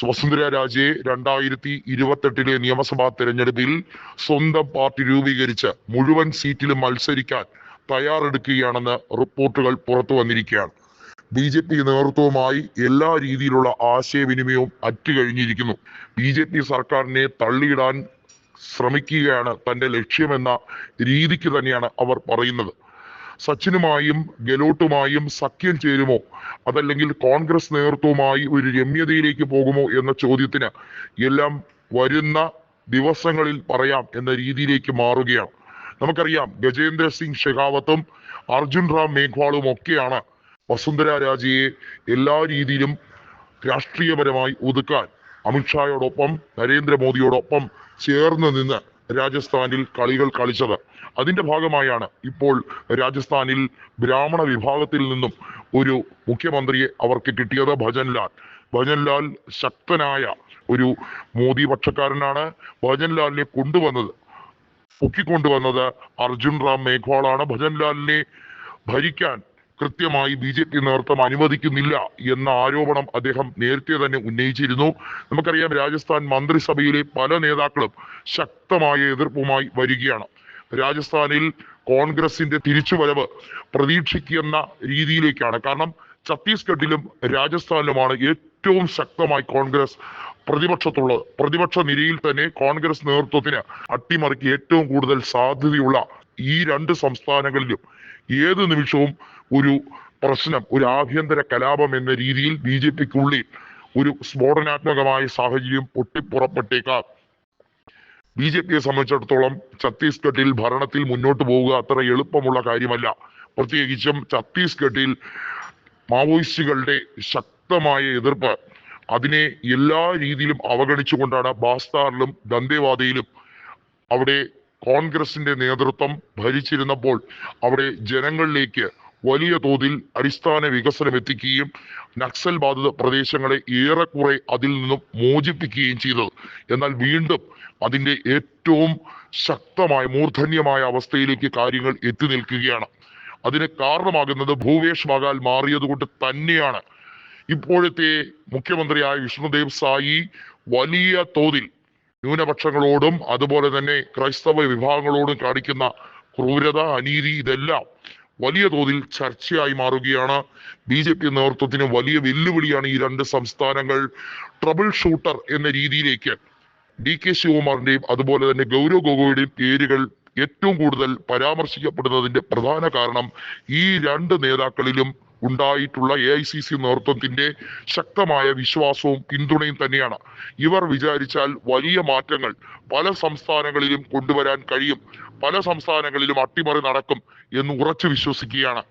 വസുന്ധര രാജെ 2028 നിയമസഭാ തെരഞ്ഞെടുപ്പിൽ സ്വന്തം പാർട്ടി രൂപീകരിച്ച് മുഴുവൻ സീറ്റിലും മത്സരിക്കാൻ തയ്യാറെടുക്കുകയാണെന്ന് റിപ്പോർട്ടുകൾ പുറത്തു വന്നിരിക്കുകയാണ്. BJP നേതൃത്വവുമായി എല്ലാ രീതിയിലുള്ള ആശയവിനിമയവും അറ്റുകഴിഞ്ഞിരിക്കുന്നു. BJP സർക്കാരിനെ തള്ളിയിടാൻ ശ്രമിക്കുകയാണ് തന്റെ ലക്ഷ്യമെന്ന രീതിക്ക് തന്നെയാണ് അവർ പറയുന്നത്. സച്ചിനുമായും ഗെലോട്ടുമായും സഖ്യം ചേരുമോ, അതല്ലെങ്കിൽ കോൺഗ്രസ് നേതൃത്വവുമായി ഒരു രമ്യതയിലേക്ക് പോകുമോ എന്ന ചോദ്യത്തിന് എല്ലാം വരുന്ന ദിവസങ്ങളിൽ പറയാം എന്ന രീതിയിലേക്ക് മാറുകയാണ്. നമുക്കറിയാം, ഗജേന്ദ്ര സിംഗ് ഷെഖാവത്തും അർജുൻ റാം മേഘ്വാളും ഒക്കെയാണ് വസുന്ധര രാജയെ എല്ലാ രീതിയിലും രാഷ്ട്രീയപരമായി ഒതുക്കാൻ അമിത്ഷായോടൊപ്പം നരേന്ദ്രമോദിയോടൊപ്പം ചേർന്ന് നിന്ന് രാജസ്ഥാനിൽ കളികൾ കളിച്ചത്. അതിന്റെ ഭാഗമായാണ് ഇപ്പോൾ രാജസ്ഥാനിൽ ബ്രാഹ്മണ വിഭാഗത്തിൽ നിന്നും ഒരു മുഖ്യമന്ത്രിയെ അവർക്ക് കിട്ടിയത്. ഭജൻലാൽ ശക്തനായ ഒരു മോദി പക്ഷക്കാരനാണ്. ഭജൻലാലിനെ പൊക്കിക്കൊണ്ടുവന്നത് അർജുൻ റാം മേഘ്വാളാണ്. ഭജൻലാലിനെ ഭരിക്കാൻ കൃത്യമായി BJP നേതൃത്വം അനുവദിക്കുന്നില്ല എന്ന ആരോപണം അദ്ദേഹം നേരത്തെ തന്നെ ഉന്നയിച്ചിരുന്നു. നമുക്കറിയാം, രാജസ്ഥാൻ മന്ത്രിസഭയിലെ പല നേതാക്കളും ശക്തമായ എതിർപ്പുമായി വരികയാണ്. രാജസ്ഥാനിൽ കോൺഗ്രസിന്റെ തിരിച്ചുവരവ് പ്രതീക്ഷിക്കുന്ന രീതിയിലേക്കാണ്. കാരണം ഛത്തീസ്ഗഡിലും രാജസ്ഥാനിലുമാണ് ഏറ്റവും ശക്തമായി കോൺഗ്രസ് പ്രതിപക്ഷത്തുള്ളത്. പ്രതിപക്ഷ നിരയിൽ തന്നെ കോൺഗ്രസ് നേതൃത്വത്തിന് അട്ടിമറിക്ക് ഏറ്റവും കൂടുതൽ സാധ്യതയുള്ള ഈ രണ്ട് സംസ്ഥാനങ്ങളിലും ഏത് നിമിഷവും ഒരു പ്രശ്നം, ഒരു ആഭ്യന്തര കലാപം എന്ന രീതിയിൽ BJPക്കുള്ളിൽ ഒരു സ്ഫോടനാത്മകമായ സാഹചര്യം പൊട്ടിപ്പുറപ്പെട്ടേക്കാം. BJPയെ സംബന്ധിച്ചിടത്തോളം ഛത്തീസ്ഗഡിൽ ഭരണത്തിൽ മുന്നോട്ട് പോവുക അത്ര എളുപ്പമുള്ള കാര്യമല്ല. പ്രത്യേകിച്ചും ഛത്തീസ്ഗഡിൽ മാവോയിസ്റ്റുകളുടെ ശക്തമായ എതിർപ്പ്, അതിനെ എല്ലാ രീതിയിലും അവഗണിച്ചുകൊണ്ടാണ് ബാസ്താറിലും ദന്തേവാദയിലും അവിടെ കോൺഗ്രസിന്റെ നേതൃത്വം ഭരിച്ചിരുന്നപ്പോൾ അവിടെ ജനങ്ങളിലേക്ക് വലിയ തോതിൽ അടിസ്ഥാന വികസനം എത്തിക്കുകയും നക്സൽ ബാധിത പ്രദേശങ്ങളെ ഏറെക്കുറെ അതിൽ നിന്നും മോചിപ്പിക്കുകയും ചെയ്തത്. എന്നാൽ വീണ്ടും അതിന്റെ ഏറ്റവും ശക്തമായ മൂർധന്യമായ അവസ്ഥയിലേക്ക് കാര്യങ്ങൾ എത്തി നിൽക്കുകയാണ്. അതിന് കാരണമാകുന്നത് ഭൂപേഷ് ബഗാൽ മാറിയതുകൊണ്ട് തന്നെയാണ്. ഇപ്പോഴത്തെ മുഖ്യമന്ത്രിയായ വിഷ്ണുദേവ് സായി വലിയ തോതിൽ ന്യൂനപക്ഷങ്ങളോടും അതുപോലെ തന്നെ ക്രൈസ്തവ വിഭാഗങ്ങളോടും കാണിക്കുന്ന ക്രൂരത, അനീതി, ഇതെല്ലാം വലിയ തോതിൽ ചർച്ചയായി മാറുകയാണ്. BJP നേതൃത്വത്തിന് വലിയ വെല്ലുവിളിയാണ് ഈ രണ്ട് സംസ്ഥാനങ്ങൾ. ട്രബിൾ ഷൂട്ടർ എന്ന രീതിയിലേക്ക് DK ശിവകുമാറിന്റെയും അതുപോലെ തന്നെ ഗൗരവ് ഗൊഗോയുടെയും പേരുകൾ ഏറ്റവും കൂടുതൽ പരാമർശിക്കപ്പെടുന്നതിന്റെ പ്രധാന കാരണം ഈ രണ്ട് നേതാക്കളിലും ഉണ്ടായിട്ടുള്ള AICC നേതൃത്വത്തിന്റെ ശക്തമായ വിശ്വാസവും പിന്തുണയും തന്നെയാണ്. ഇവർ വിചാരിച്ചാൽ വലിയ മാറ്റങ്ങൾ പല സംസ്ഥാനങ്ങളിലും കൊണ്ടുവരാൻ കഴിയും. പല സംസ്ഥാനങ്ങളിലും അട്ടിമറി നടക്കും എന്ന് ഉറച്ചു വിശ്വസിക്കുകയാണ്.